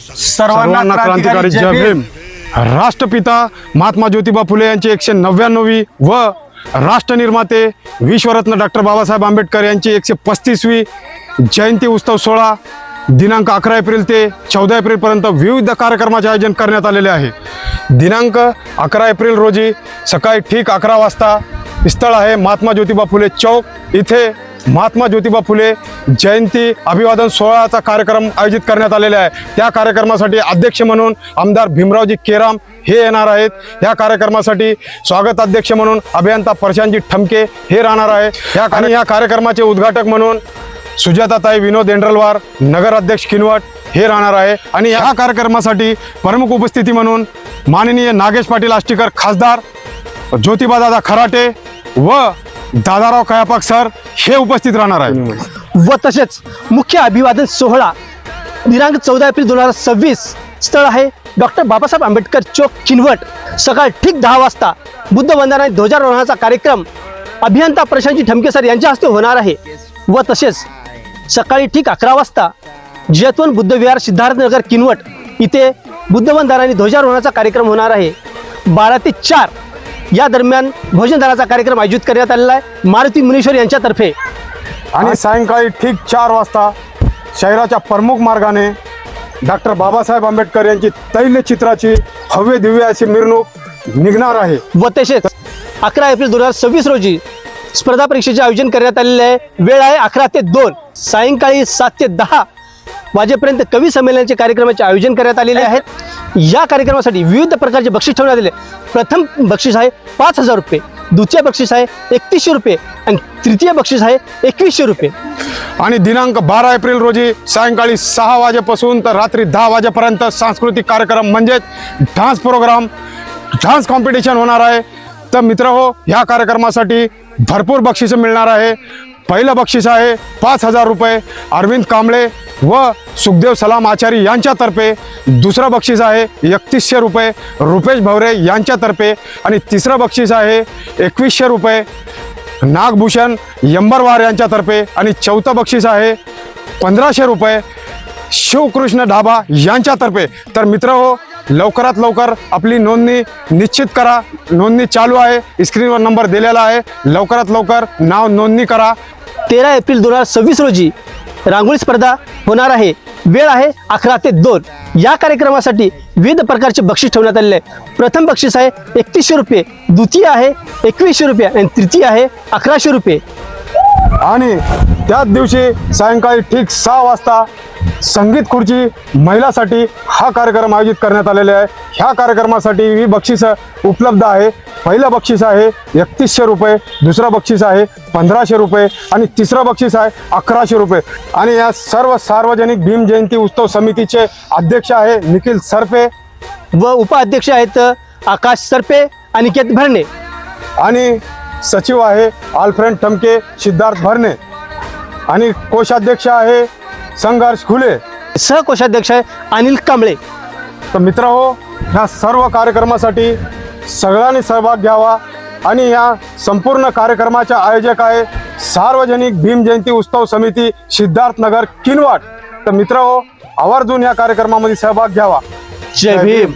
सर्वांना क्रांतिकारी जय भीम। राष्ट्रपिता महात्मा ज्योतिबा फुले यांची 199वी व राष्ट्र निर्माते विश्वरत्न डॉक्टर बाबासाहेब आंबेडकर यांची 135वी जयंती उत्सव सोहळा दिनांक 11 एप्रिल ते 14 एप्रिलपर्यंत विविध कार्यक्रमाचे आयोजन करण्यात आलेले आहे। दिनांक 11 एप्रिल रोजी सकाळी ठीक 11 वाजता स्थळ आहे महात्मा ज्योतिबा फुले चौक, इथे महात्मा ज्योतिबा फुले जयंती अभिवादन सोहळ्याचा कार्यक्रम आयोजित करण्यात आलेला आहे। त्या कार्यक्रमासाठी अध्यक्ष म्हणून आमदार भीमरावजी केराम हे येणार आहेत। या कार्यक्रमासाठी स्वागत अध्यक्ष म्हणून अभियंता प्रशांतजी ठमके हे राहणार आहे। या कार्यक्रमाचे उद्घाटक म्हणून सुजाताताई विनोद एंड्रलवार नगर अध्यक्ष किनवट हे राहणार आहे। आणि या कार्यक्रमासाठी प्रमुख उपस्थिती म्हणून माननीय नागेश पाटील आष्टीकर खासदार, ज्योतिबादादा खराटे व दादाराव कयापाक सर हे उपस्थित राहणार आहे। व तसेच मुख्य अभिवादन सोहळा दिनांक 14 एप्रिल 2026 स्थळ आहे डॉक्टर बाबासाहेब आंबेडकर चौक किनवट, सकाळ ठीक 10 वाजता बुद्ध वंदना आणि ध्वजारोहणाचा कार्यक्रम अभियंता प्रशांतजी ठमके सर यांच्या हस्ते होणार आहे। व तसेच सकाळी ठीक 11 वाजता जयतवन बुद्ध विहार सिद्धार्थनगर किनवट इथे बुद्ध वंदना आणि ध्वजारोहणाचा कार्यक्रम होणार आहे। 12 ते 4 या दरम्यान भोजनदानाचा कार्यक्रम आयोजित करण्यात आलेला आहे मारुती मुनीश्वर यांच्यातर्फे। आणि सायंकाळी ठीक 4 वाजता शहराच्या प्रमुख मार्गाने डॉक्टर बाबासाहेब आंबेडकर यांची तैलचित्राची भव्य दिव्य अशी मिरवणूक निघणार आहे। व तसेच 11 एप्रिल 2026 रोजी स्पर्धा परीक्षेचे आयोजन करण्यात आलेले आहे। वेळ आहे 11 ते 2, सायंकाळी 7 ते 10 वाजेपर्यंत कवी संमेलनाचे कार्यक्रमाचे आयोजन करण्यात आलेले आहेत। या कार्यक्रमासाठी विविध प्रकारचे बक्षीस ठेवण्यात आलेले। प्रथम बक्षीस आहे 5,000 रुपये, द्वितीय बक्षीस आहे 3100 रुपये आणि तृतीय बक्षीस आहे 2100 रुपये। आणि दिनांक 12 एप्रिल रोजी सायंकाळी 6 वाजेपासून तर रात्री 10 वाजेपर्यंत सांस्कृतिक कार्यक्रम म्हणजेच डान्स प्रोग्राम, डान्स कॉम्पिटिशन होणार आहे। तर मित्रहो, ह्या कार्यक्रमासाठी भरपूर बक्षिसं मिळणार आहे। पहिलं बक्षीस आहे 5,000 रुपये अरविंद कांबळे व सुखदेव सलाम आचारी यांच्यातर्फे, दुसरं बक्षीस आहे 3100 रुपये रुपेश भवरे यांच्यातर्फे आणि तिसरं बक्षीस आहे 2100 रुपये नागभूषण यंबरवार यांच्यातर्फे आणि चौथं बक्षीस आहे 1500 रुपये शिवकृष्ण ढाबा यांच्यातर्फे। तर मित्रहो, लवकरात लवकर आपली नोंदणी निश्चित करा। नोंदणी चालू आहे, स्क्रीनवर नंबर दिलेला आहे, लवकरात लवकर नाव नोंदणी करा। 13 एप्रिल 2026 रोजी रांगोळी स्पर्धा होणार आहे। वेळ आहे 11 ते 2। या कार्यक्रमासाठी विविध प्रकारचे बक्षीस ठेवण्यात आलेले आहे। प्रथम बक्षीस आहे 3100 रुपये, द्वितीय आहे 2100 रुपये आणि तृतीय आहे 1100 रुपये। आणि त्याच दिवशी सायंकाळी ठीक 6 वाजता संगीत खुर्ची महिलासाठी हा कार्यक्रम आयोजित करण्यात आलेले आहे। ह्या कार्यक्रमासाठी ही बक्षिसं उपलब्ध आहे। पहिलं बक्षीस आहे 3100 रुपये, दुसरं बक्षीस आहे 1500 रुपये आणि तिसरं बक्षीस आहे 1100 रुपये। आणि या सर्व सार्वजनिक भीम जयंती उत्सव समितीचे अध्यक्ष आहे निखिल सरपे व उपाध्यक्ष आहेत आकाश सरपे, अनिकेत भरणे आणि सचिव आहे आलफ्रेंड ठमके, सिद्धार्थ भरणे आणि कोषाध्यक्ष आहे संघर्ष खुले, सहकोषाध्यक्ष आहे अनिल कांबळे। तर मित्रहो, ह्या सर्व कार्यक्रमासाठी सगळ्यांनी सहभाग घ्यावा। आणि या संपूर्ण कार्यक्रमाच्या आयोजक आहे सार्वजनिक भीम जयंती उत्सव समिती सिद्धार्थनगर किनवट। तर मित्रहो, आवर्जून या कार्यक्रमामध्ये सहभाग घ्यावा। जय भीम।